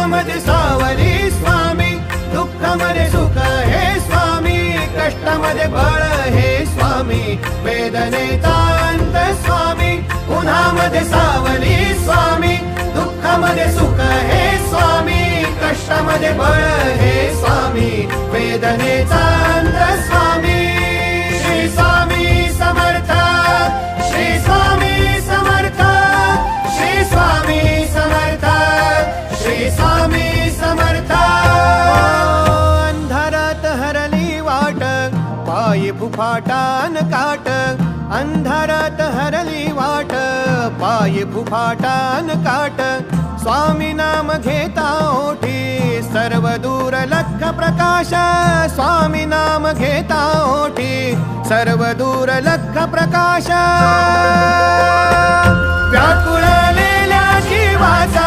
उन्हामध्ये सावली स्वामी, दुःखामध्ये सुख हे स्वामी, कष्टामध्ये बळ हे स्वामी, वेदनेचा अंत स्वामी, उन्हामध्ये सावली स्वामी, दुःखामध्ये सुख हे स्वामी, कष्टामध्ये बळ हे स्वामी, वेदनेचा अंत स्वामी। श्री स्वामी समर्थ, श्री स्वामी समर्थ, श्री स्वामी समर्थ, श्री स्वामी समर्थ। अंधारात हरली वाट, पायी फुफाटान काट, अंधारात हरली वाट, पायी फुफाटान काट, स्वामी नाम घेता ओठी, सर्व दूर लख प्रकाश, स्वामी नाम घेता ओठी, सर्व दूर लख प्रकाश। व्याकुळलेल्या जीवाचा